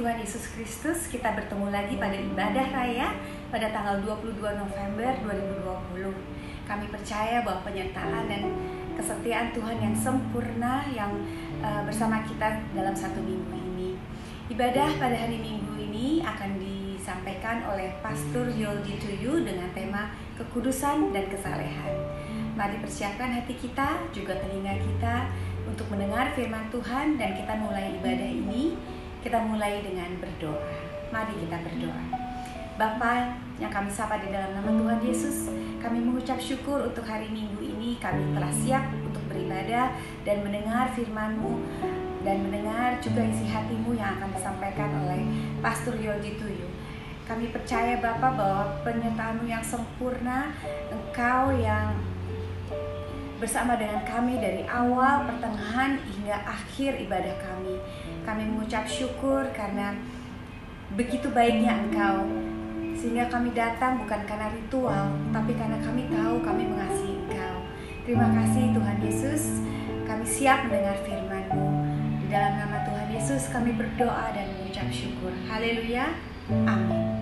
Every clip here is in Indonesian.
Tuhan Yesus Kristus, kita bertemu lagi pada ibadah raya pada tanggal 22 November 2020. Kami percaya bahwa penyertaan dan kesetiaan Tuhan yang sempurna yang bersama kita dalam satu minggu ini. Ibadah pada hari Minggu ini akan disampaikan oleh Pastor Yoldi Tuyu dengan tema kekudusan dan kesalehan. Mari persiapkan hati kita, juga telinga kita untuk mendengar firman Tuhan, dan kita mulai ibadah ini. Kita mulai dengan berdoa. Mari kita berdoa. Bapa yang kami sapa di dalam nama Tuhan Yesus, kami mengucap syukur untuk hari Minggu ini. Kami telah siap untuk beribadah dan mendengar firman-Mu, dan mendengar juga isi hati-Mu yang akan disampaikan oleh Pastor Yoldi Tuyu. Kami percaya Bapa bahwa penyertaan-Mu yang sempurna, Engkau yang bersama dengan kami dari awal, pertengahan, hingga akhir ibadah kami. Kami mengucap syukur karena begitu baiknya Engkau, sehingga kami datang bukan karena ritual, tapi karena kami tahu kami mengasihi Engkau. Terima kasih Tuhan Yesus, kami siap mendengar firman-Mu. Di dalam nama Tuhan Yesus kami berdoa dan mengucap syukur. Haleluya, amin.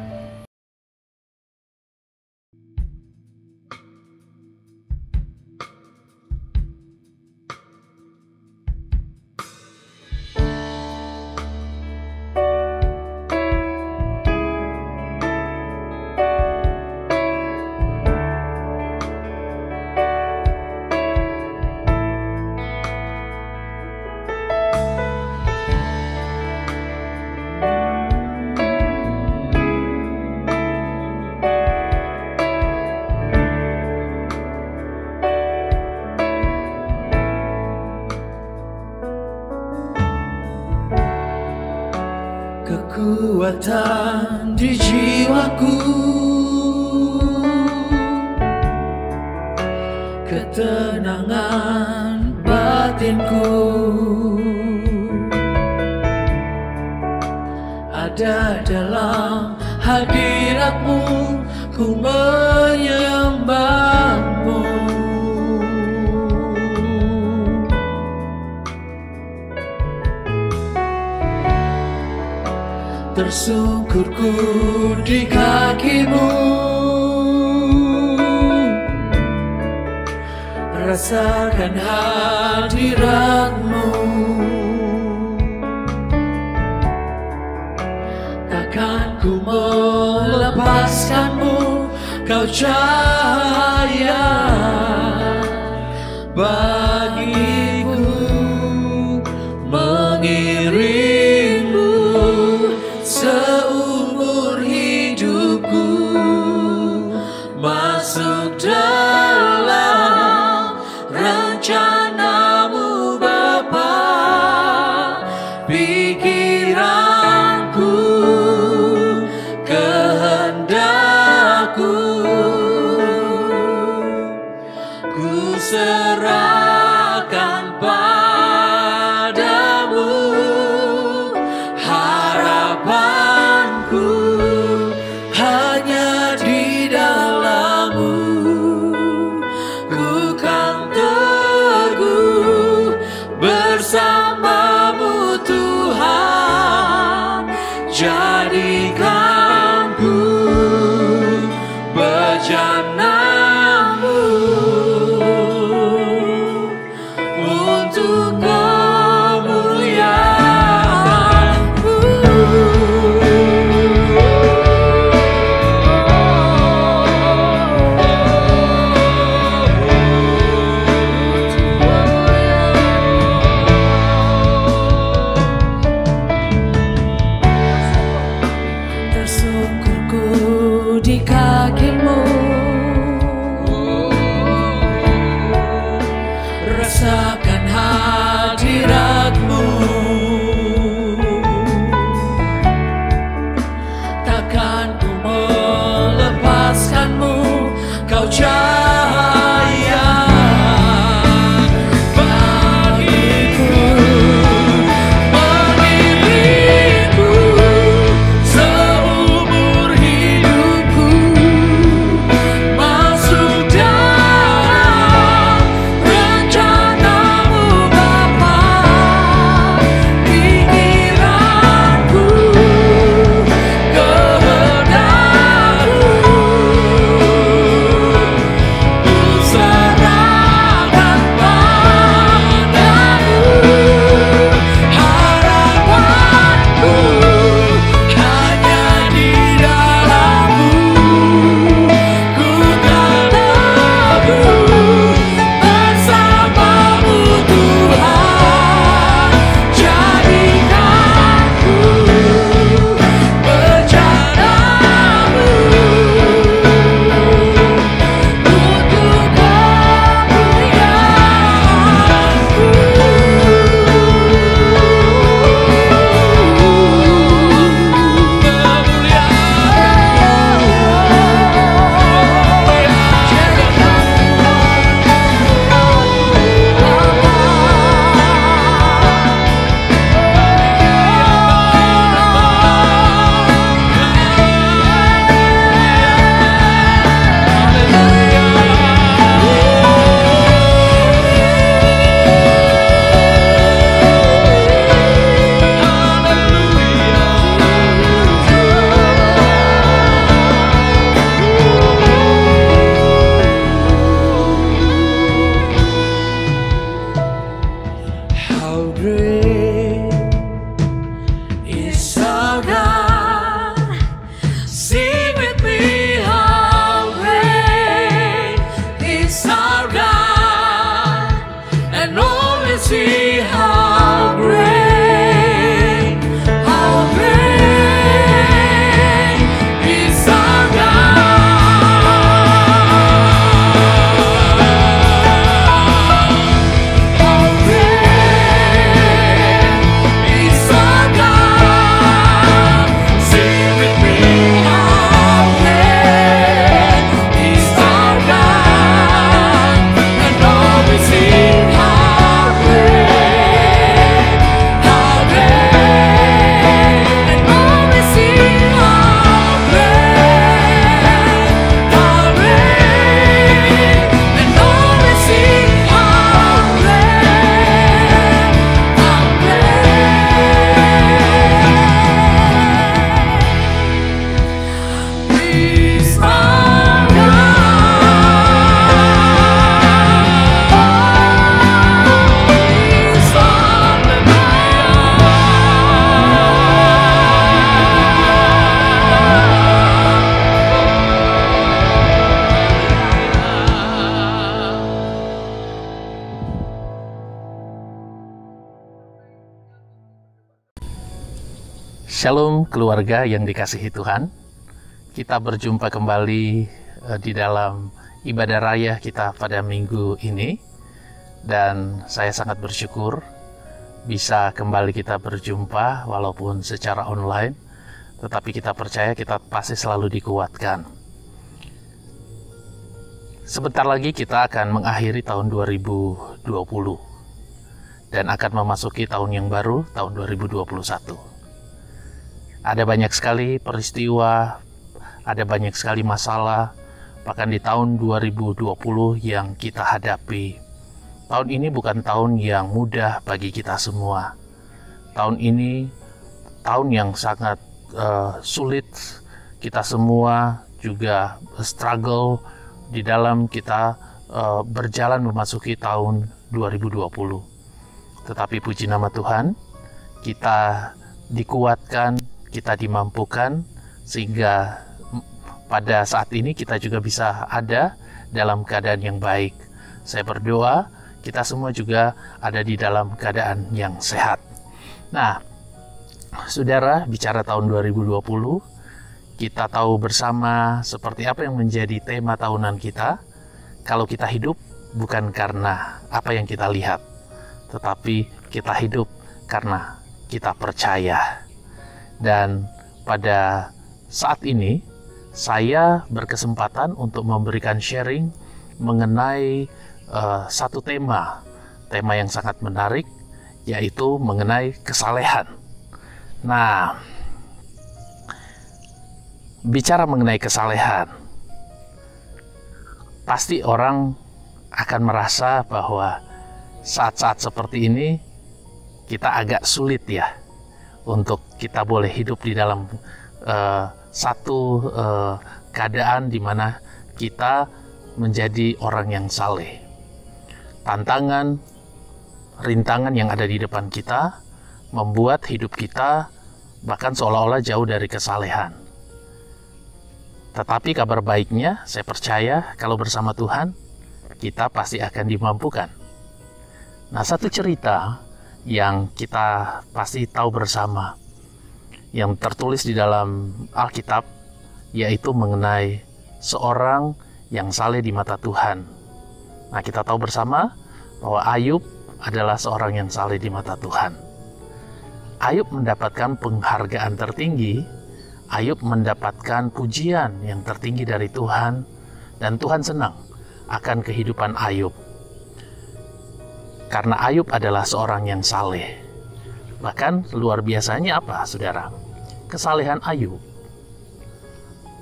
Kekuatan di jiwaku, ketenangan batinku, ada dalam hadirat-Mu, ku menyembah-Mu. Tersungkurku di kaki-Mu, rasakan hadirat-Mu. Takkan ku melepaskan-Mu, Kau cahaya bagiku, mengiring seumur hidupku, masuk dalam rencana-Mu Bapa. Pikiranku, kehendakku, ku serahkan padamu. Harapanku hanya di dalam-Mu, ku kan teguh bersama-Mu Tuhan. Jadikan ku bejana-Mu untuk di kaki-Mu, rasakan hadirat-Mu. Takkan ku melepaskan-Mu, Kau cahaya bagiku, mengiringku seumur hidupku, masuk dalam rencana-Mu Bapa. how great is our God. Sing with me, how great is our God, and always see how great is our God. How great is our God. Sing with me, how great is our God, and always sing how great, and always sing how great, and always sing how great is our Shalom keluarga yang dikasihi Tuhan. Kita berjumpa kembali di dalam ibadah raya kita pada minggu ini. Dan saya sangat bersyukur bisa kembali kita berjumpa walaupun secara online. Tetapi kita percaya kita pasti selalu dikuatkan. Sebentar lagi kita akan mengakhiri tahun 2020. Dan akan memasuki tahun yang baru, tahun 2021. Ada banyak sekali peristiwa, ada banyak sekali masalah, bahkan di tahun 2020 yang kita hadapi. Tahun ini bukan tahun yang mudah bagi kita semua. Tahun ini tahun yang sangat sulit. Kita semua juga struggle di dalam kita berjalan memasuki tahun 2020. Tetapi puji nama Tuhan, kita dikuatkan, kita dimampukan, sehingga pada saat ini kita juga bisa ada dalam keadaan yang baik. Saya berdoa kita semua juga ada di dalam keadaan yang sehat. Nah, saudara, bicara tahun 2020, kita tahu bersama seperti apa yang menjadi tema tahunan kita. Kalau kita hidup bukan karena apa yang kita lihat, tetapi kita hidup karena kita percaya. Dan pada saat ini saya berkesempatan untuk memberikan sharing mengenai satu tema yang sangat menarik, yaitu mengenai kesalehan. Nah, bicara mengenai kesalehan, pasti orang akan merasa bahwa saat-saat seperti ini kita agak sulit ya untuk kita boleh hidup di dalam satu keadaan di mana kita menjadi orang yang saleh. Tantangan, rintangan yang ada di depan kita membuat hidup kita bahkan seolah-olah jauh dari kesalehan. Tetapi kabar baiknya, saya percaya kalau bersama Tuhan, kita pasti akan dimampukan. Nah, satu cerita yang kita pasti tahu bersama, yang tertulis di dalam Alkitab, yaitu mengenai seorang yang saleh di mata Tuhan. Nah, kita tahu bersama bahwa Ayub adalah seorang yang saleh di mata Tuhan. Ayub mendapatkan penghargaan tertinggi, Ayub mendapatkan pujian yang tertinggi dari Tuhan, dan Tuhan senang akan kehidupan Ayub. Karena Ayub adalah seorang yang saleh. Bahkan luar biasanya apa, saudara? Kesalehan Ayub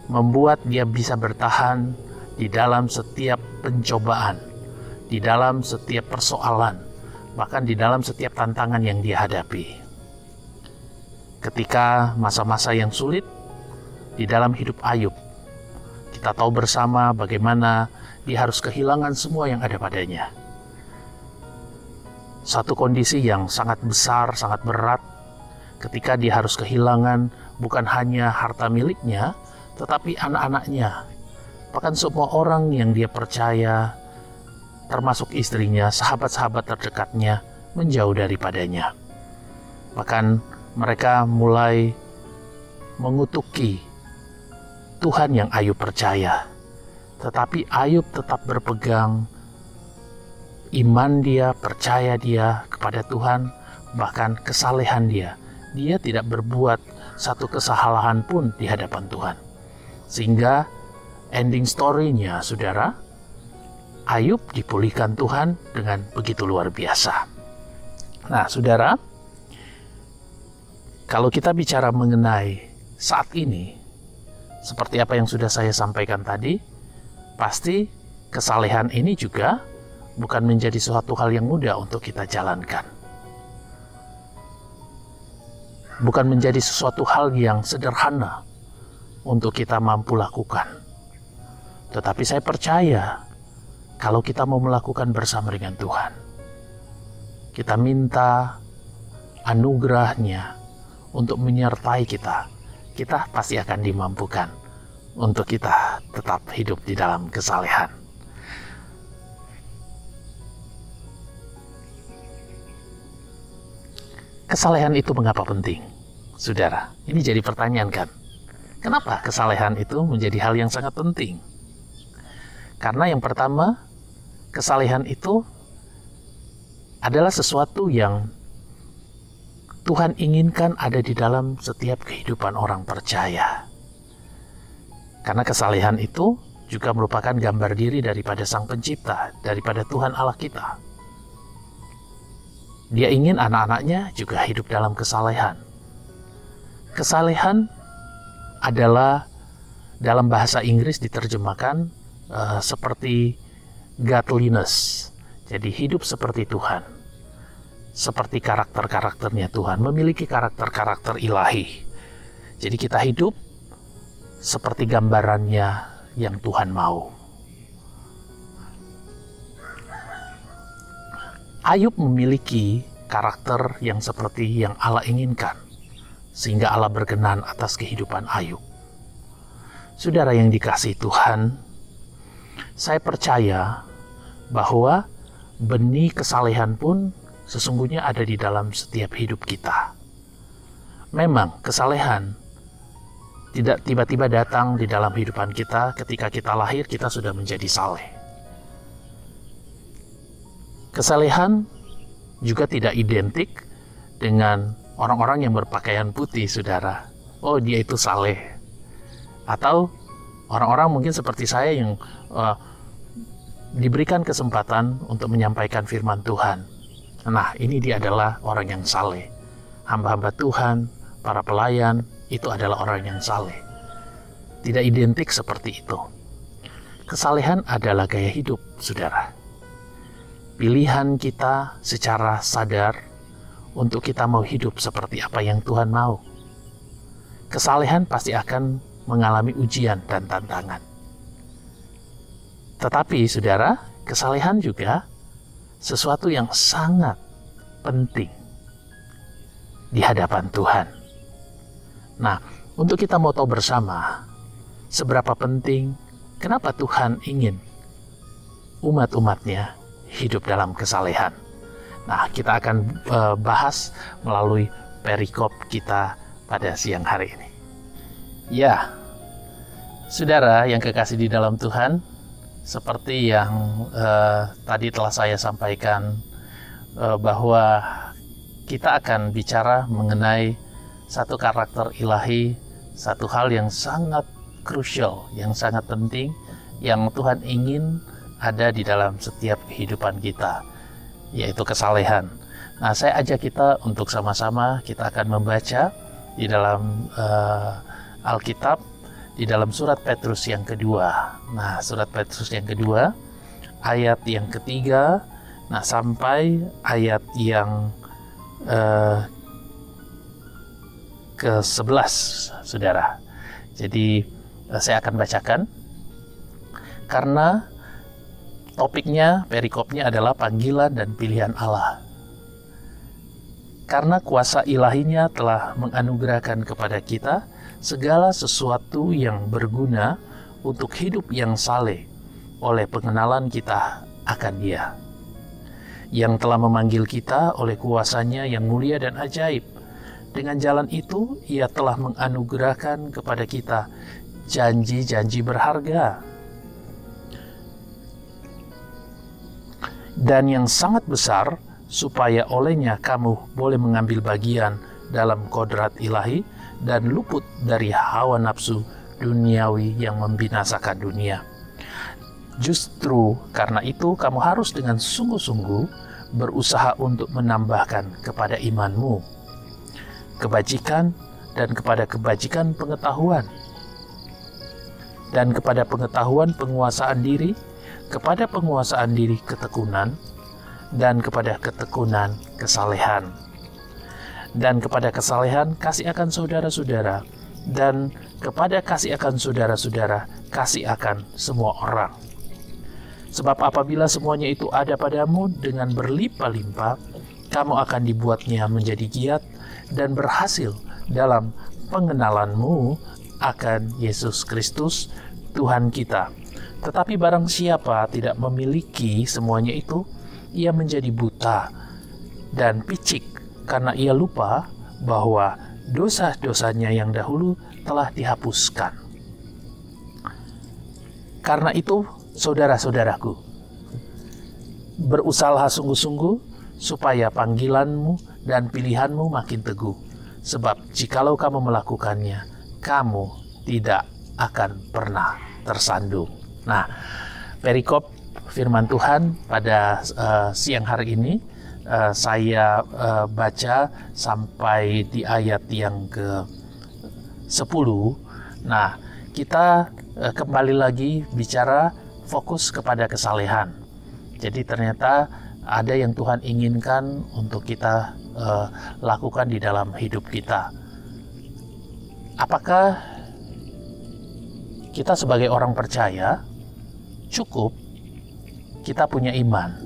membuat dia bisa bertahan di dalam setiap pencobaan, di dalam setiap persoalan, bahkan di dalam setiap tantangan yang dia hadapi. Ketika masa-masa yang sulit di dalam hidup Ayub, kita tahu bersama bagaimana dia harus kehilangan semua yang ada padanya. satu kondisi yang sangat besar, sangat berat, ketika dia harus kehilangan bukan hanya harta miliknya, tetapi anak-anaknya, bahkan semua orang yang dia percaya, termasuk istrinya, sahabat-sahabat terdekatnya, menjauh daripadanya. Bahkan mereka mulai mengutuki Tuhan yang Ayub percaya. Tetapi Ayub tetap berpegang iman dia, percaya dia kepada Tuhan, bahkan kesalehan dia. Dia tidak berbuat satu kesalahan pun di hadapan Tuhan. Sehingga ending story-nya, saudara, Ayub dipulihkan Tuhan dengan begitu luar biasa. Nah, saudara, kalau kita bicara mengenai saat ini, seperti apa yang sudah saya sampaikan tadi, pasti kesalehan ini juga bukan menjadi suatu hal yang mudah untuk kita jalankan. Bukan menjadi sesuatu hal yang sederhana untuk kita mampu lakukan. Tetapi saya percaya, kalau kita mau melakukan bersama dengan Tuhan, kita minta anugerah-Nya untuk menyertai kita, kita pasti akan dimampukan untuk kita tetap hidup di dalam kesalehan. Kesalehan itu mengapa penting? Saudara, ini jadi pertanyaan kan? Kenapa kesalehan itu menjadi hal yang sangat penting? Karena yang pertama, kesalehan itu adalah sesuatu yang Tuhan inginkan ada di dalam setiap kehidupan orang percaya. Karena kesalehan itu juga merupakan gambar diri daripada Sang Pencipta, daripada Tuhan Allah kita. Dia ingin anak-anaknya juga hidup dalam kesalehan. Kesalehan adalah dalam bahasa Inggris diterjemahkan seperti godliness. Jadi hidup seperti Tuhan. Seperti karakter-karakternya Tuhan, memiliki karakter-karakter ilahi. Jadi kita hidup seperti gambarannya yang Tuhan mau. Ayub memiliki karakter yang seperti yang Allah inginkan, sehingga Allah berkenan atas kehidupan Ayub. Saudara yang dikasihi Tuhan, saya percaya bahwa benih kesalehan pun sesungguhnya ada di dalam setiap hidup kita. Memang kesalehan tidak tiba-tiba datang di dalam kehidupan kita. Ketika kita lahir, kita sudah menjadi saleh. Kesalehan juga tidak identik dengan orang-orang yang berpakaian putih, saudara. Oh, dia itu saleh. Atau orang-orang mungkin seperti saya yang diberikan kesempatan untuk menyampaikan firman Tuhan. Nah, ini dia adalah orang yang saleh. Hamba-hamba Tuhan, para pelayan, itu adalah orang yang saleh. Tidak identik seperti itu. Kesalehan adalah gaya hidup, saudara. Pilihan kita secara sadar untuk kita mau hidup seperti apa yang Tuhan mau. Kesalehan pasti akan mengalami ujian dan tantangan. Tetapi, saudara, kesalehan juga sesuatu yang sangat penting di hadapan Tuhan. Nah, untuk kita mau tahu bersama seberapa penting, kenapa Tuhan ingin umat-umatnya hidup dalam kesalehan. Nah, kita akan bahas melalui perikop kita pada siang hari ini. Ya, saudara yang kekasih di dalam Tuhan, seperti yang tadi telah saya sampaikan, bahwa kita akan bicara mengenai satu karakter ilahi, satu hal yang sangat krusial, yang sangat penting, yang Tuhan ingin ada di dalam setiap kehidupan kita, yaitu kesalehan. Nah, saya ajak kita untuk sama-sama kita akan membaca di dalam Alkitab, di dalam surat Petrus yang kedua. Nah, surat Petrus yang kedua, ayat yang ketiga, nah sampai ayat yang ke-11, saudara. Jadi saya akan bacakan, karena topiknya, perikopnya adalah panggilan dan pilihan Allah. Karena kuasa ilahinya telah menganugerahkan kepada kita segala sesuatu yang berguna untuk hidup yang saleh oleh pengenalan kita akan Dia, yang telah memanggil kita oleh kuasanya yang mulia dan ajaib. Dengan jalan itu, Ia telah menganugerahkan kepada kita janji-janji berharga dan yang sangat besar, supaya olehnya kamu boleh mengambil bagian dalam kodrat ilahi dan luput dari hawa nafsu duniawi yang membinasakan dunia. Justru karena itu kamu harus dengan sungguh-sungguh berusaha untuk menambahkan kepada imanmu kebajikan, dan kepada kebajikan pengetahuan, dan kepada pengetahuan penguasaan diri, kepada penguasaan diri ketekunan, dan kepada ketekunan kesalehan, dan kepada kesalehan kasih akan saudara-saudara, dan kepada kasih akan saudara-saudara kasih akan semua orang. Sebab apabila semuanya itu ada padamu dengan berlimpah-limpah, kamu akan dibuatnya menjadi giat dan berhasil dalam pengenalanmu akan Yesus Kristus Tuhan kita. Tetapi barang siapa tidak memiliki semuanya itu, ia menjadi buta dan picik karena ia lupa bahwa dosa-dosanya yang dahulu telah dihapuskan. Karena itu, saudara-saudaraku, berusahalah sungguh-sungguh supaya panggilanmu dan pilihanmu makin teguh. Sebab jikalau kamu melakukannya, kamu tidak akan pernah tersandung. Nah, perikop firman Tuhan pada siang hari ini saya baca sampai di ayat yang ke-10. Nah, kita kembali lagi bicara fokus kepada kesalehan. Jadi ternyata ada yang Tuhan inginkan untuk kita lakukan di dalam hidup kita. Apakah kita sebagai orang percaya cukup kita punya iman?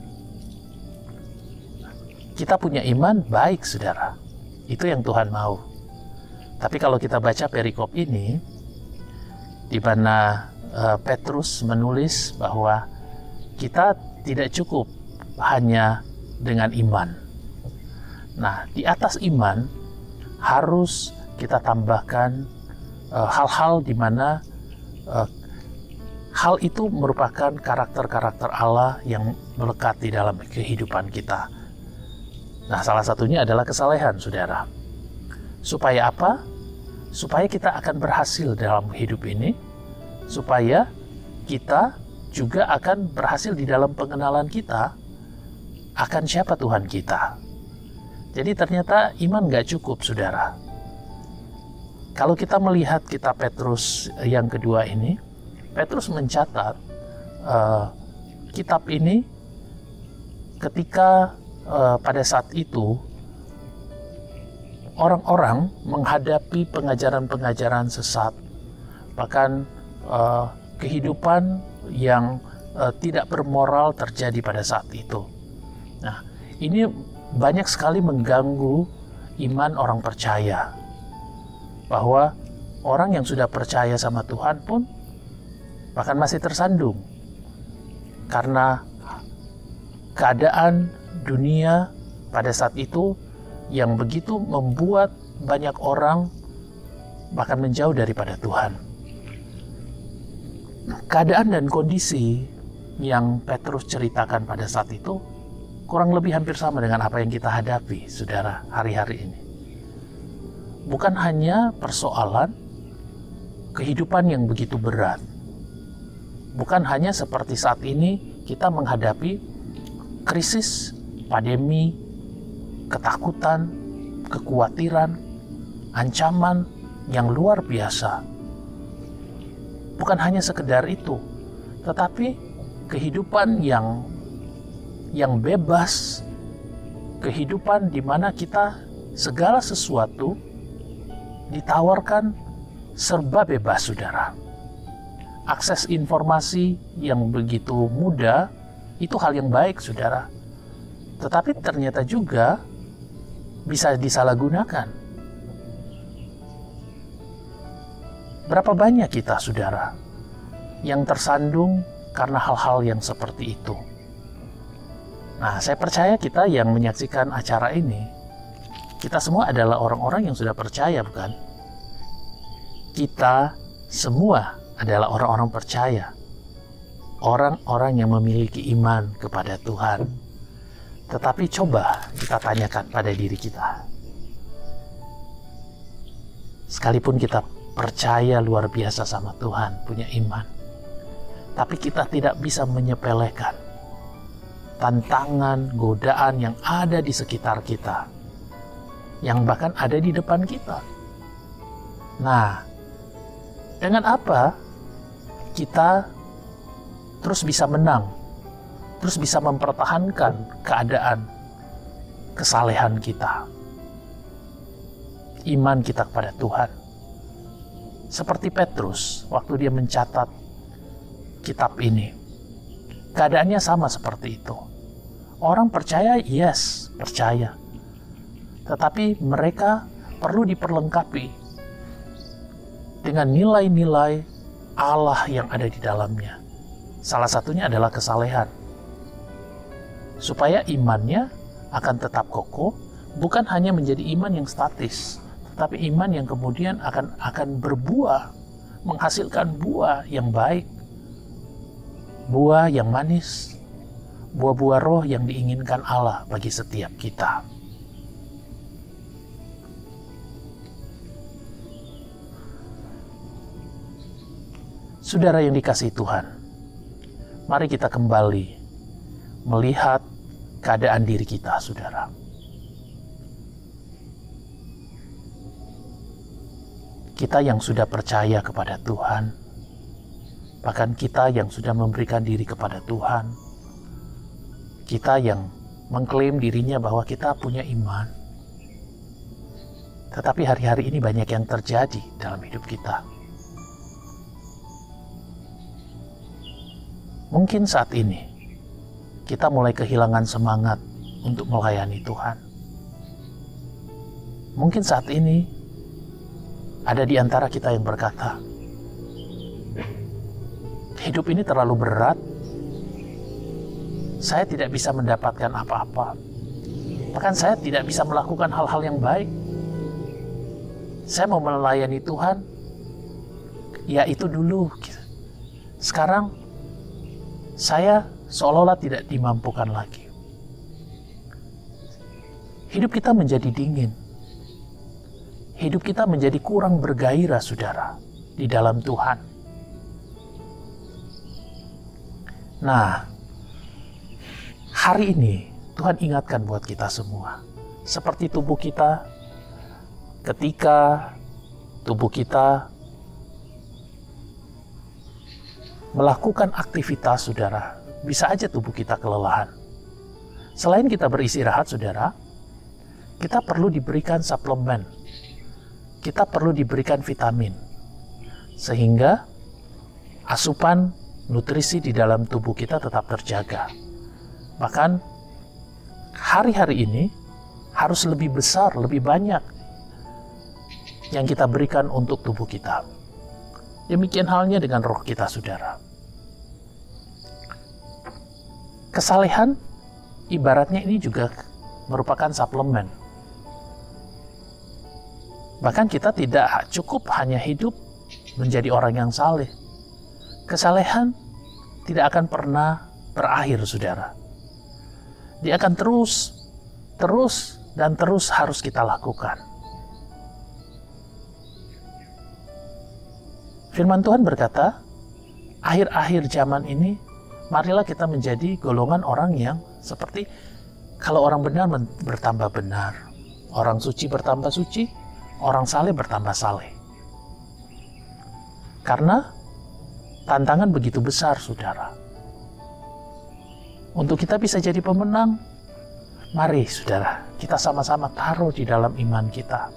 Kita punya iman baik, saudara. Itu yang Tuhan mau. Tapi kalau kita baca perikop ini, di mana Petrus menulis bahwa kita tidak cukup hanya dengan iman. Nah, di atas iman harus kita tambahkan hal-hal di mana hal itu merupakan karakter-karakter Allah yang melekat di dalam kehidupan kita. Nah, salah satunya adalah kesalehan, saudara. Supaya apa? Supaya kita akan berhasil dalam hidup ini, supaya kita juga akan berhasil di dalam pengenalan kita akan siapa Tuhan kita. Jadi ternyata iman gak cukup, saudara. Kalau kita melihat kitab Petrus yang kedua ini, Petrus mencatat kitab ini ketika pada saat itu orang-orang menghadapi pengajaran-pengajaran sesat, bahkan kehidupan yang tidak bermoral terjadi pada saat itu. Nah, ini banyak sekali mengganggu iman orang percaya, bahwa orang yang sudah percaya sama Tuhan pun bahkan masih tersandung karena keadaan dunia pada saat itu yang begitu membuat banyak orang bahkan menjauh daripada Tuhan. Keadaan dan kondisi yang Petrus ceritakan pada saat itu kurang lebih hampir sama dengan apa yang kita hadapi, saudara, hari-hari ini. Bukan hanya persoalan kehidupan yang begitu berat. Bukan hanya seperti saat ini kita menghadapi krisis, pandemi, ketakutan, kekhawatiran, ancaman yang luar biasa. Bukan hanya sekedar itu, tetapi kehidupan yang bebas, kehidupan di mana kita segala sesuatu ditawarkan serba bebas, saudara. Akses informasi yang begitu mudah, itu hal yang baik, saudara. Tetapi ternyata juga bisa disalahgunakan. Berapa banyak kita, saudara, yang tersandung karena hal-hal yang seperti itu. Nah, saya percaya kita yang menyaksikan acara ini, kita semua adalah orang-orang yang sudah percaya, bukan? Kita semua adalah orang-orang percaya. Orang-orang yang memiliki iman kepada Tuhan. Tetapi coba kita tanyakan pada diri kita. Sekalipun kita percaya luar biasa sama Tuhan, punya iman, tapi kita tidak bisa menyepelekan tantangan, godaan yang ada di sekitar kita, yang bahkan ada di depan kita. Nah, dengan apa kita terus bisa menang, terus bisa mempertahankan keadaan kesalehan kita, iman kita kepada Tuhan? Seperti Petrus waktu dia mencatat kitab ini, keadaannya sama seperti itu. Orang percaya, yes, percaya. Tetapi mereka perlu diperlengkapi dengan nilai-nilai Allah yang ada di dalamnya. Salah satunya adalah kesalehan. Supaya imannya akan tetap kokoh, bukan hanya menjadi iman yang statis, tetapi iman yang kemudian akan berbuah, menghasilkan buah yang baik, buah yang manis, buah-buah roh yang diinginkan Allah bagi setiap kita. Saudara yang dikasihi Tuhan, mari kita kembali melihat keadaan diri kita, saudara. Kita yang sudah percaya kepada Tuhan, bahkan kita yang sudah memberikan diri kepada Tuhan, kita yang mengklaim dirinya bahwa kita punya iman, tetapi hari-hari ini banyak yang terjadi dalam hidup kita. Mungkin saat ini kita mulai kehilangan semangat untuk melayani Tuhan. Mungkin saat ini ada di antara kita yang berkata, hidup ini terlalu berat, saya tidak bisa mendapatkan apa-apa, bahkan saya tidak bisa melakukan hal-hal yang baik. Saya mau melayani Tuhan, ya itu dulu. Sekarang saya seolah-olah tidak dimampukan lagi. Hidup kita menjadi dingin. Hidup kita menjadi kurang bergairah, saudara, di dalam Tuhan. Nah, hari ini Tuhan ingatkan buat kita semua. Seperti tubuh kita, ketika tubuh kita melakukan aktivitas, saudara, bisa aja tubuh kita kelelahan. Selain kita beristirahat, saudara, kita perlu diberikan suplemen. Kita perlu diberikan vitamin. Sehingga asupan nutrisi di dalam tubuh kita tetap terjaga. Bahkan hari-hari ini harus lebih besar, lebih banyak yang kita berikan untuk tubuh kita. Demikian halnya dengan roh kita, saudara. Kesalehan ibaratnya ini juga merupakan suplemen. Bahkan kita tidak cukup hanya hidup menjadi orang yang saleh. Kesalehan tidak akan pernah berakhir, saudara. Dia akan terus harus kita lakukan. Firman Tuhan berkata, akhir-akhir zaman ini, marilah kita menjadi golongan orang yang seperti kalau orang benar bertambah benar, orang suci bertambah suci, orang saleh bertambah saleh. Karena tantangan begitu besar, saudara. Untuk kita bisa jadi pemenang, mari, saudara, kita sama-sama taruh di dalam iman kita.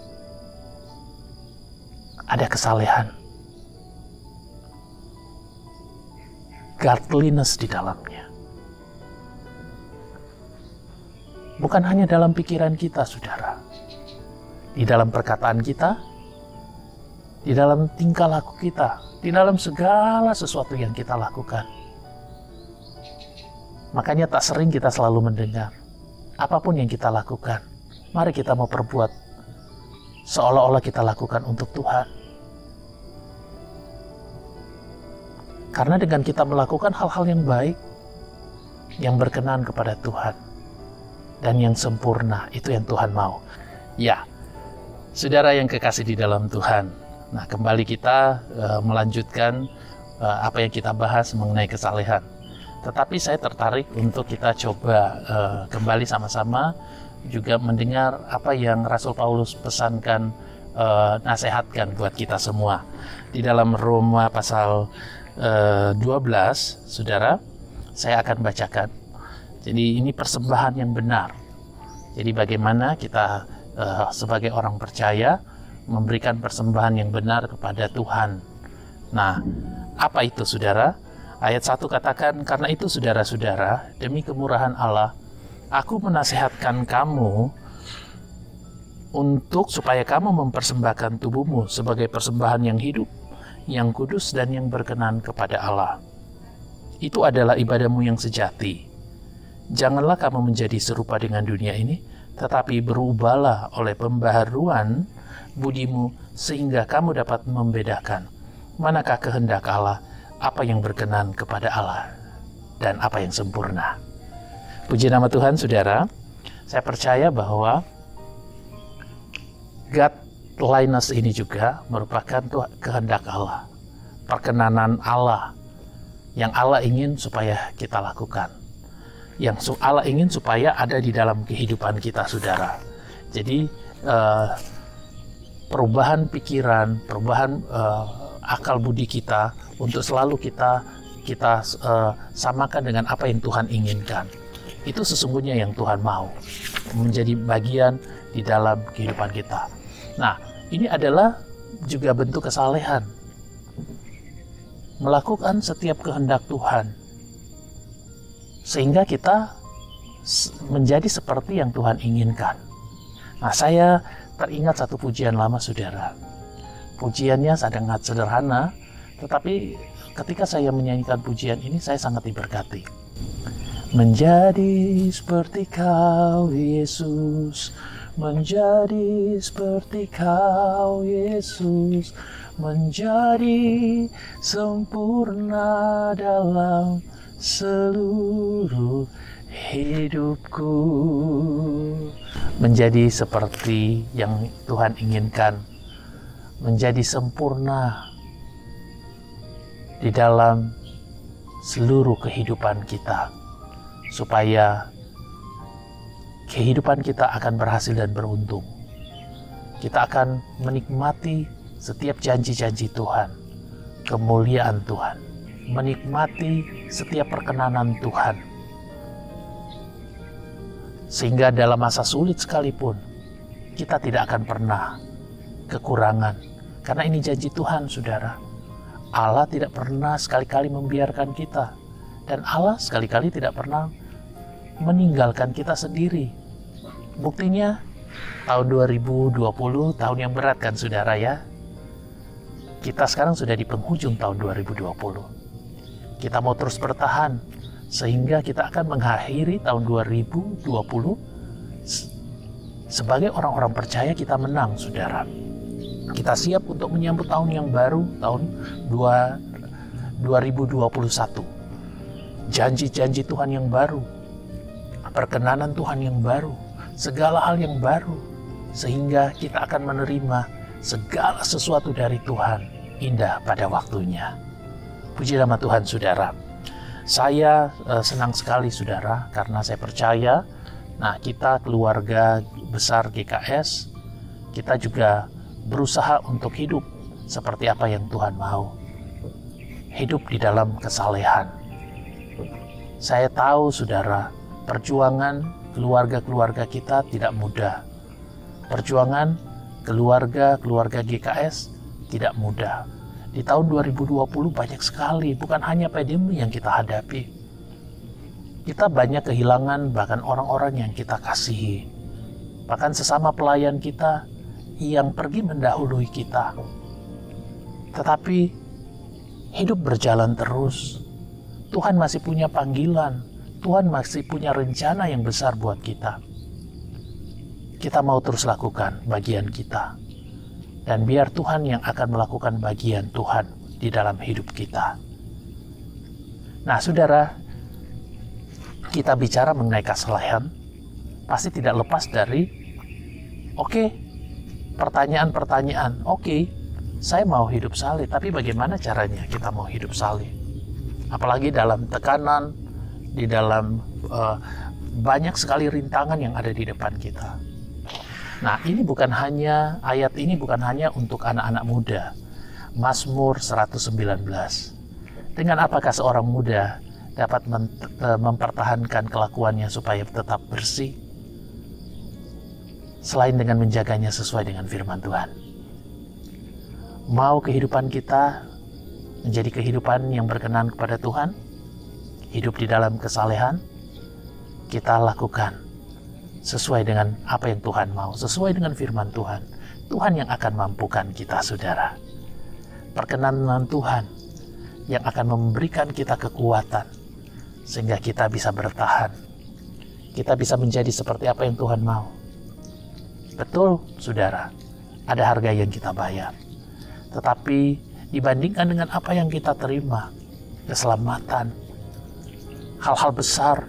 Ada kesalehan, godliness di dalamnya. Bukan hanya dalam pikiran kita, saudara, di dalam perkataan kita, di dalam tingkah laku kita, di dalam segala sesuatu yang kita lakukan. Makanya tak sering kita selalu mendengar, apapun yang kita lakukan, mari kita mau perbuat seolah-olah kita lakukan untuk Tuhan. Karena dengan kita melakukan hal-hal yang baik, yang berkenan kepada Tuhan, dan yang sempurna, itu yang Tuhan mau. Ya, saudara yang kekasih di dalam Tuhan, nah kembali kita melanjutkan apa yang kita bahas mengenai kesalehan. Tetapi saya tertarik untuk kita coba kembali sama-sama juga mendengar apa yang Rasul Paulus pesankan, nasihatkan buat kita semua. Di dalam Roma pasal 12, saudara, saya akan bacakan. Jadi ini persembahan yang benar. Jadi bagaimana kita sebagai orang percaya memberikan persembahan yang benar kepada Tuhan. Nah, apa itu saudara? Ayat 1 katakan, karena itu saudara-saudara, demi kemurahan Allah, aku menasihatkan kamu untuk supaya kamu mempersembahkan tubuhmu sebagai persembahan yang hidup, yang kudus dan yang berkenan kepada Allah. Itu adalah ibadahmu yang sejati. Janganlah kamu menjadi serupa dengan dunia ini, tetapi berubahlah oleh pembaharuan budimu sehingga kamu dapat membedakan manakah kehendak Allah, apa yang berkenan kepada Allah, dan apa yang sempurna. Puji nama Tuhan, saudara. Saya percaya bahwa godliness ini juga merupakan kehendak Allah, perkenanan Allah, yang Allah ingin supaya kita lakukan, yang Allah ingin supaya ada di dalam kehidupan kita, saudara. Jadi perubahan pikiran, perubahan akal budi kita untuk selalu kita samakan dengan apa yang Tuhan inginkan. Itu sesungguhnya yang Tuhan mau menjadi bagian di dalam kehidupan kita. Nah, ini adalah juga bentuk kesalehan, melakukan setiap kehendak Tuhan sehingga kita menjadi seperti yang Tuhan inginkan. Nah, saya teringat satu pujian lama, saudara. Pujiannya sangat sederhana, tetapi ketika saya menyanyikan pujian ini, saya sangat diberkati. Menjadi seperti Kau, Yesus, menjadi seperti Kau, Yesus, menjadi sempurna dalam seluruh hidupku. Menjadi seperti yang Tuhan inginkan, menjadi sempurna di dalam seluruh kehidupan kita, supaya kehidupan kita akan berhasil dan beruntung. Kita akan menikmati setiap janji-janji Tuhan, kemuliaan Tuhan, menikmati setiap perkenanan Tuhan, sehingga dalam masa sulit sekalipun kita tidak akan pernah kekurangan, karena ini janji Tuhan, saudara. Allah tidak pernah sekali-kali membiarkan kita, dan Allah sekali-kali tidak pernah meninggalkan kita sendiri. Buktinya tahun 2020, tahun yang berat kan, saudara ya. Kita sekarang sudah di penghujung tahun 2020. Kita mau terus bertahan sehingga kita akan mengakhiri tahun 2020 sebagai orang-orang percaya. Kita menang, saudara. Kita siap untuk menyambut tahun yang baru, tahun 2021. Janji-janji Tuhan yang baru, perkenanan Tuhan yang baru, segala hal yang baru, sehingga kita akan menerima segala sesuatu dari Tuhan indah pada waktunya. Puji nama Tuhan, saudara. Saya senang sekali, saudara, karena saya percaya, nah, kita keluarga besar GKS, kita juga berusaha untuk hidup seperti apa yang Tuhan mau. Hidup di dalam kesalehan. Saya tahu, saudara, perjuangan keluarga-keluarga kita tidak mudah. Perjuangan keluarga GKS tidak mudah. Di tahun 2020 banyak sekali, bukan hanya pandemi yang kita hadapi. Kita banyak kehilangan bahkan orang-orang yang kita kasihi. Bahkan sesama pelayan kita yang pergi mendahului kita. Tetapi hidup berjalan terus. Tuhan masih punya panggilan. Tuhan masih punya rencana yang besar buat kita. Kita mau terus lakukan bagian kita. Dan biar Tuhan yang akan melakukan bagian Tuhan di dalam hidup kita. Nah, saudara, kita bicara mengenai kesalehan, pasti tidak lepas dari, pertanyaan-pertanyaan. Saya mau hidup saleh, tapi bagaimana caranya kita mau hidup saleh? Apalagi dalam tekanan, di dalam banyak sekali rintangan yang ada di depan kita. Nah, ayat ini bukan hanya untuk anak-anak muda. Mazmur 119. Dengan apakah seorang muda dapat mempertahankan kelakuannya supaya tetap bersih? Selain dengan menjaganya sesuai dengan firman Tuhan. Mau kehidupan kita menjadi kehidupan yang berkenan kepada Tuhan? Hidup di dalam kesalehan? Kita lakukan sesuai dengan apa yang Tuhan mau, sesuai dengan firman Tuhan. Tuhan yang akan mampukan kita, saudara. Perkenanan Tuhan yang akan memberikan kita kekuatan sehingga kita bisa bertahan. Kita bisa menjadi seperti apa yang Tuhan mau. Betul, saudara, ada harga yang kita bayar. Tetapi dibandingkan dengan apa yang kita terima, keselamatan, hal-hal besar,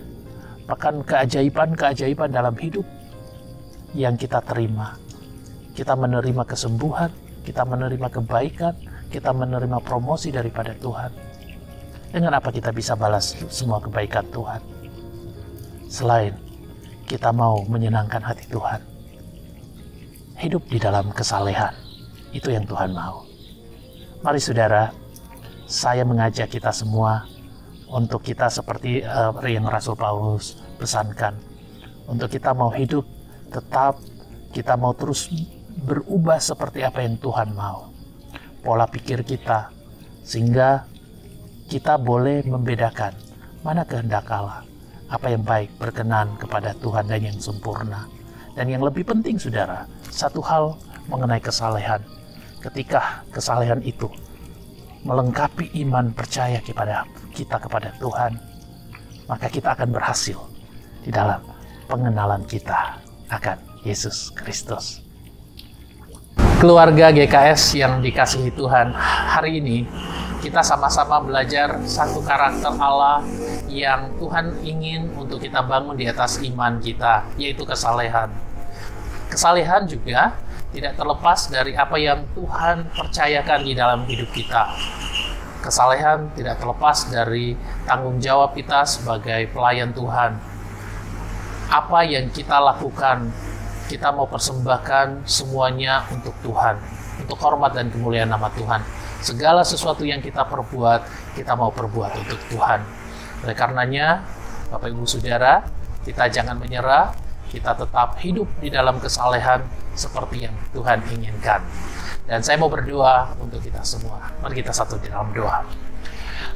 bahkan keajaiban-keajaiban dalam hidup yang kita terima. Kita menerima kesembuhan, kita menerima kebaikan, kita menerima promosi daripada Tuhan. Dengan apa kita bisa balas semua kebaikan Tuhan? Selain kita mau menyenangkan hati Tuhan. Hidup di dalam kesalehan, itu yang Tuhan mau. Mari saudara, saya mengajak kita semua untuk kita seperti yang Rasul Paulus pesankan. Untuk kita mau hidup tetap, kita mau terus berubah seperti apa yang Tuhan mau. Pola pikir kita, sehingga kita boleh membedakan mana kehendak Allah, apa yang baik, berkenan kepada Tuhan dan yang sempurna. Dan yang lebih penting, saudara, satu hal mengenai kesalehan. Ketika kesalehan itu melengkapi iman percaya kita kepada Tuhan, maka kita akan berhasil di dalam pengenalan kita akan Yesus Kristus. Keluarga GKS yang dikasihi Tuhan, hari ini kita sama-sama belajar satu karakter Allah yang Tuhan ingin untuk kita bangun di atas iman kita, yaitu kesalehan. Kesalehan juga tidak terlepas dari apa yang Tuhan percayakan di dalam hidup kita. Kesalehan tidak terlepas dari tanggung jawab kita sebagai pelayan Tuhan. Apa yang kita lakukan, kita mau persembahkan semuanya untuk Tuhan, untuk hormat dan kemuliaan nama Tuhan. Segala sesuatu yang kita perbuat, kita mau perbuat untuk Tuhan. Oleh karenanya, Bapak Ibu Saudara, kita jangan menyerah, kita tetap hidup di dalam kesalehan seperti yang Tuhan inginkan. Dan saya mau berdoa untuk kita semua. Mari kita satu di dalam doa.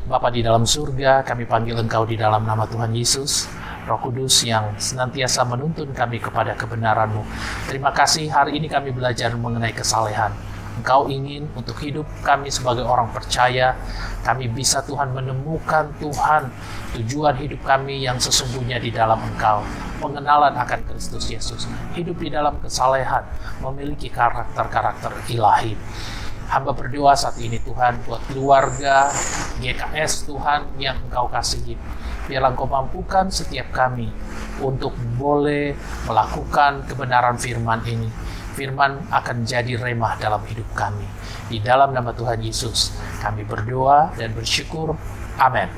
Bapa di dalam surga, kami panggil Engkau di dalam nama Tuhan Yesus, Roh Kudus yang senantiasa menuntun kami kepada kebenaran-Mu. Terima kasih hari ini kami belajar mengenai kesalehan. Engkau ingin untuk hidup kami sebagai orang percaya, kami bisa Tuhan menemukan Tuhan, tujuan hidup kami yang sesungguhnya di dalam Engkau. Pengenalan akan Kristus Yesus, hidup di dalam kesalehan, memiliki karakter-karakter ilahi. Hamba berdoa saat ini Tuhan buat keluarga GKS Tuhan yang Engkau kasihi. Biarlah Engkau mampukan setiap kami untuk boleh melakukan kebenaran firman ini. Firman akan jadi remah dalam hidup kami. Di dalam nama Tuhan Yesus, kami berdoa dan bersyukur. Amin.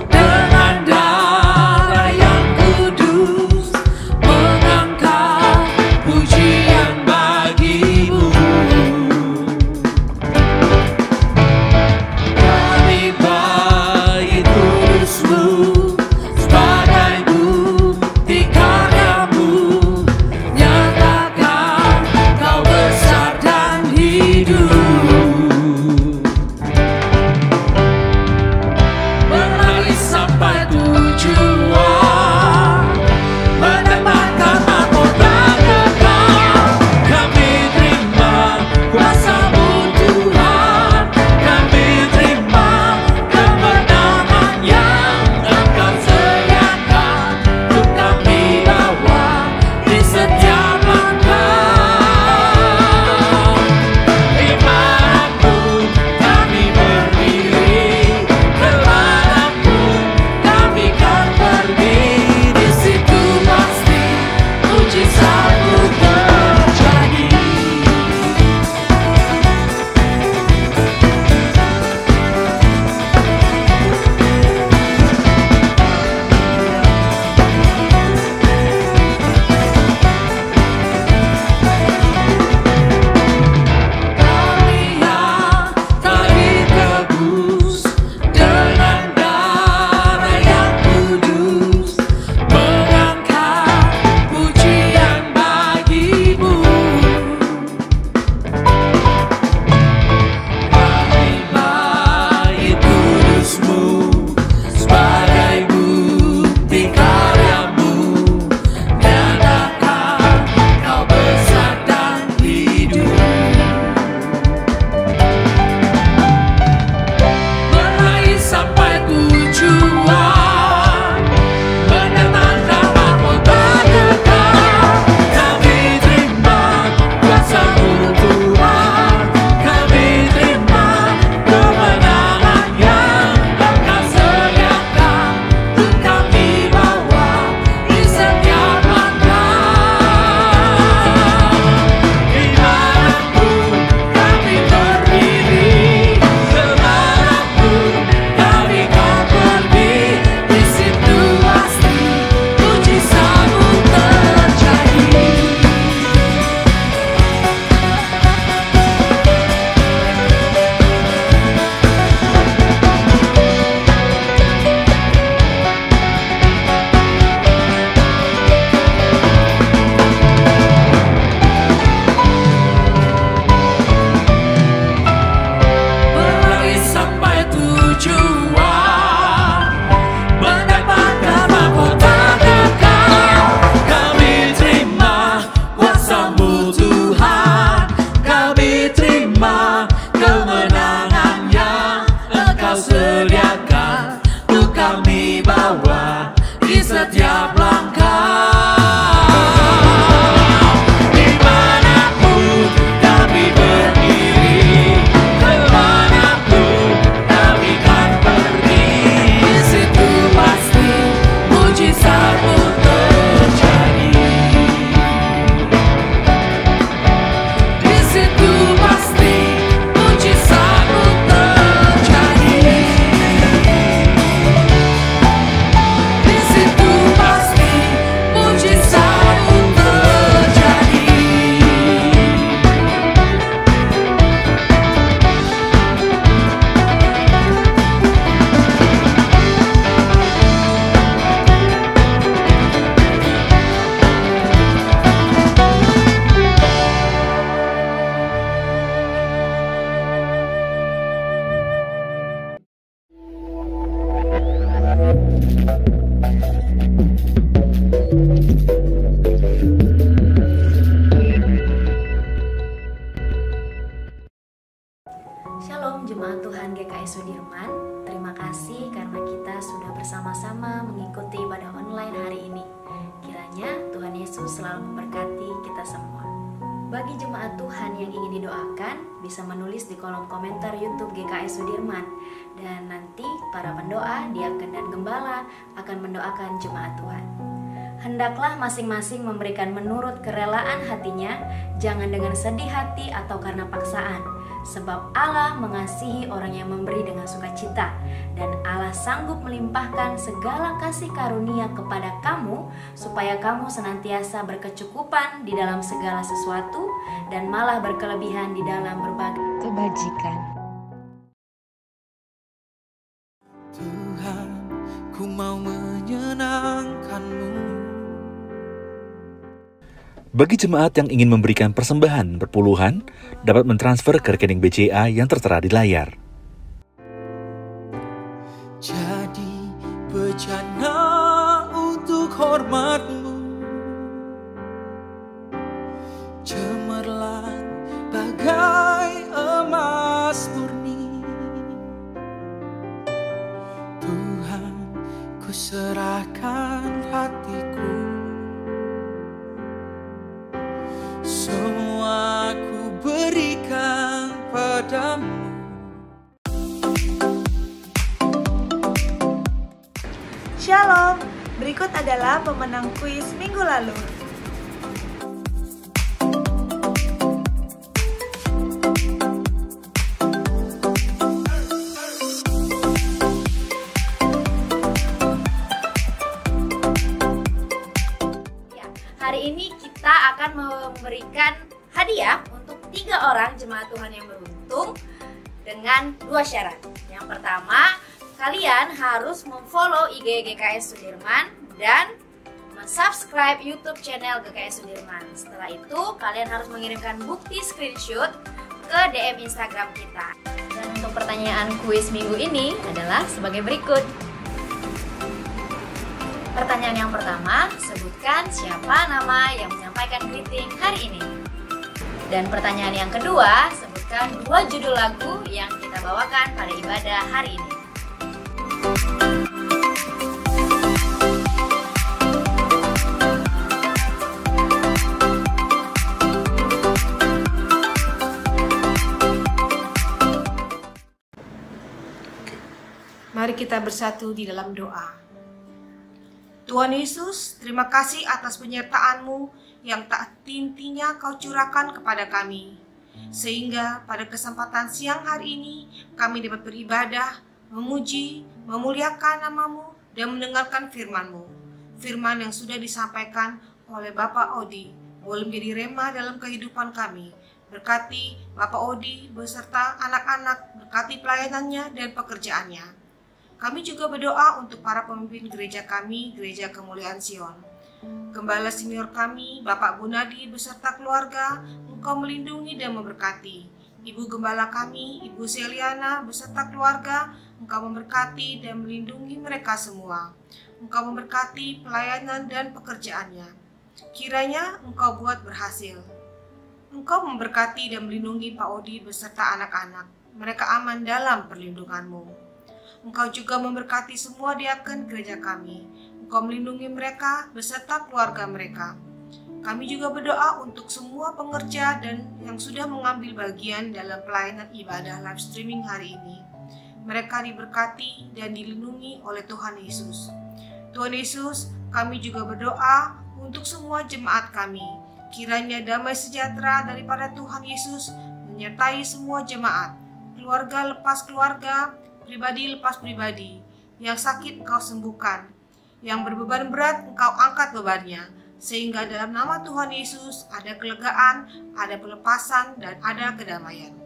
Dengan darah yang kudus, Shalom Jemaat Tuhan GKI Sudirman. Terima kasih karena kita sudah bersama-sama mengikuti ibadah online hari ini. Kiranya Tuhan Yesus selalu memberkati kita semua. Bagi jemaat Tuhan yang ingin didoakan, bisa menulis di kolom komentar YouTube GKI Sudirman. Dan nanti para pendoa, diaken dan gembala akan mendoakan jemaat Tuhan. Hendaklah masing-masing memberikan menurut kerelaan hatinya, jangan dengan sedih hati atau karena paksaan. Sebab Allah mengasihi orang yang memberi dengan sukacita, dan Allah sanggup melimpahkan segala kasih karunia kepada kamu, supaya kamu senantiasa berkecukupan di dalam segala sesuatu, dan malah berkelebihan di dalam berbagai kebajikan. Tuhan, ku mau menyenangkan-Mu. Bagi jemaat yang ingin memberikan persembahan berpuluhan, dapat mentransfer ke rekening BCA yang tertera di layar. Jadi bejana untuk hormat-Mu, cemerlang bagai emas murni. Tuhan, ku serahkan hatiku, semua ku berikan padamu. Shalom, berikut adalah pemenang kuis minggu lalu. Hari ini kita akan memberikan hadiah untuk 3 orang jemaat Tuhan yang beruntung dengan 2 syarat. Yang pertama, kalian harus memfollow IG GKS Sudirman dan subscribe YouTube channel GKS Sudirman. Setelah itu, kalian harus mengirimkan bukti screenshot ke DM Instagram kita. Dan untuk pertanyaan kuis minggu ini adalah sebagai berikut. Pertanyaan yang pertama, sebutkan siapa nama yang menyampaikan greeting hari ini. Dan pertanyaan yang kedua, sebutkan 2 judul lagu yang kita bawakan pada ibadah hari ini. Mari kita bersatu di dalam doa. Tuhan Yesus, terima kasih atas penyertaan-Mu yang tak henti-hentinya Kau curahkan kepada kami. Sehingga pada kesempatan siang hari ini, kami dapat beribadah, memuji, memuliakan nama-Mu, dan mendengarkan firman-Mu. Firman yang sudah disampaikan oleh Bapak Odi, boleh menjadi rema dalam kehidupan kami. Berkati Bapak Odi beserta anak-anak, berkati pelayanannya dan pekerjaannya. Kami juga berdoa untuk para pemimpin gereja kami, Gereja Kemuliaan Sion. Gembala senior kami, Bapak Gunadi beserta keluarga, Engkau melindungi dan memberkati. Ibu Gembala kami, Ibu Seliana beserta keluarga, Engkau memberkati dan melindungi mereka semua. Engkau memberkati pelayanan dan pekerjaannya. Kiranya Engkau buat berhasil. Engkau memberkati dan melindungi Pak Odi beserta anak-anak. Mereka aman dalam perlindungan-Mu. Engkau juga memberkati semua diaken gereja kami. Engkau melindungi mereka beserta keluarga mereka. Kami juga berdoa untuk semua pengerja dan yang sudah mengambil bagian dalam pelayanan ibadah live streaming hari ini. Mereka diberkati dan dilindungi oleh Tuhan Yesus. Tuhan Yesus, kami juga berdoa untuk semua jemaat kami. Kiranya damai sejahtera daripada Tuhan Yesus menyertai semua jemaat, keluarga lepas keluarga, pribadi lepas pribadi. Yang sakit Engkau sembuhkan, yang berbeban berat Engkau angkat bebannya, sehingga dalam nama Tuhan Yesus ada kelegaan, ada pelepasan, dan ada kedamaian.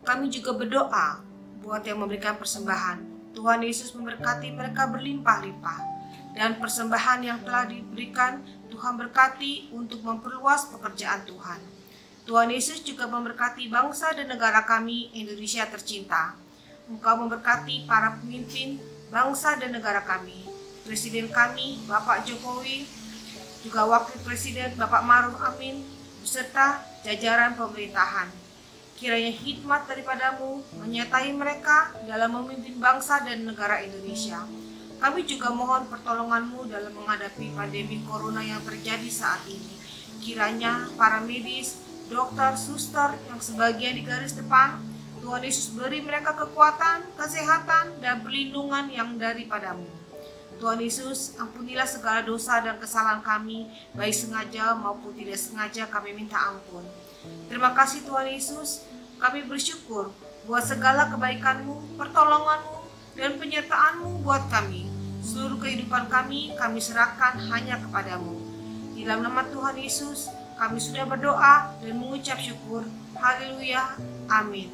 Kami juga berdoa buat yang memberikan persembahan. Tuhan Yesus memberkati mereka berlimpah-limpah, dan persembahan yang telah diberikan Tuhan berkati untuk memperluas pekerjaan Tuhan. Tuhan Yesus juga memberkati bangsa dan negara kami, Indonesia tercinta. Engkau memberkati para pemimpin bangsa dan negara kami, Presiden kami, Bapak Jokowi, juga Wakil Presiden Bapak Maruf Amin, beserta jajaran pemerintahan. Kiranya hikmat daripadamu menyertai mereka dalam memimpin bangsa dan negara Indonesia. Kami juga mohon pertolonganmu dalam menghadapi pandemi corona yang terjadi saat ini. Kiranya para medis, dokter, suster yang sebagian di garis depan, Tuhan Yesus beri mereka kekuatan, kesehatan, dan perlindungan yang daripadamu. Tuhan Yesus, ampunilah segala dosa dan kesalahan kami, baik sengaja maupun tidak sengaja kami minta ampun. Terima kasih Tuhan Yesus, kami bersyukur buat segala kebaikan-Mu, pertolongan-Mu, dan penyertaan-Mu buat kami. Seluruh kehidupan kami serahkan hanya kepadamu. Di dalam nama Tuhan Yesus, kami sudah berdoa dan mengucap syukur. Haleluya. Amin.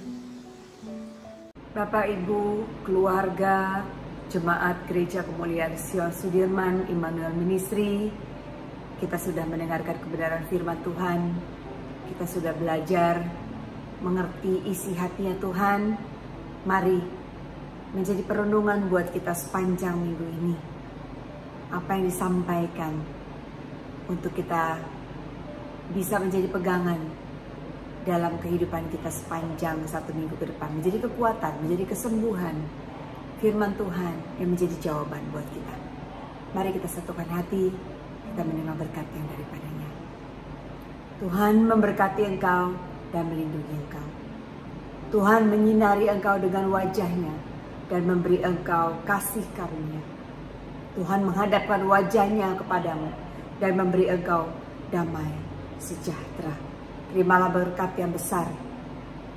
Bapak, Ibu, keluarga, Jemaat Gereja Kemuliaan Sion Sudirman Immanuel Ministry, kita sudah mendengarkan kebenaran firman Tuhan. Kita sudah belajar mengerti isi hatinya Tuhan. Mari menjadi perenungan buat kita sepanjang minggu ini. Apa yang disampaikan untuk kita bisa menjadi pegangan dalam kehidupan kita sepanjang satu minggu ke depan. Menjadi kekuatan, menjadi kesembuhan. Firman Tuhan yang menjadi jawaban buat kita. Mari kita satukan hati, kita menerima berkat yang daripadanya. Tuhan memberkati engkau dan melindungi engkau. Tuhan menyinari engkau dengan wajahnya dan memberi engkau kasih karunia. Tuhan menghadapkan wajahnya kepadamu dan memberi engkau damai sejahtera. Terimalah berkat yang besar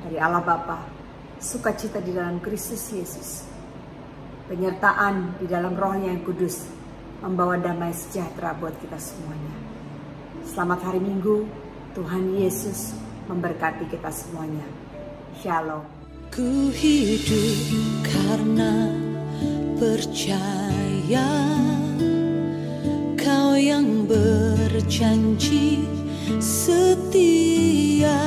dari Allah Bapa, sukacita di dalam Kristus Yesus, penyertaan di dalam Roh-Nya yang kudus, membawa damai sejahtera buat kita semuanya. Selamat hari Minggu, Tuhan Yesus memberkati kita semuanya. Shalom. Ku hidup karena percaya, Kau yang berjanji setia,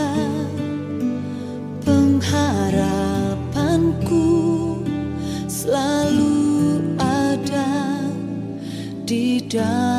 pengharapanku selalu ada di dalam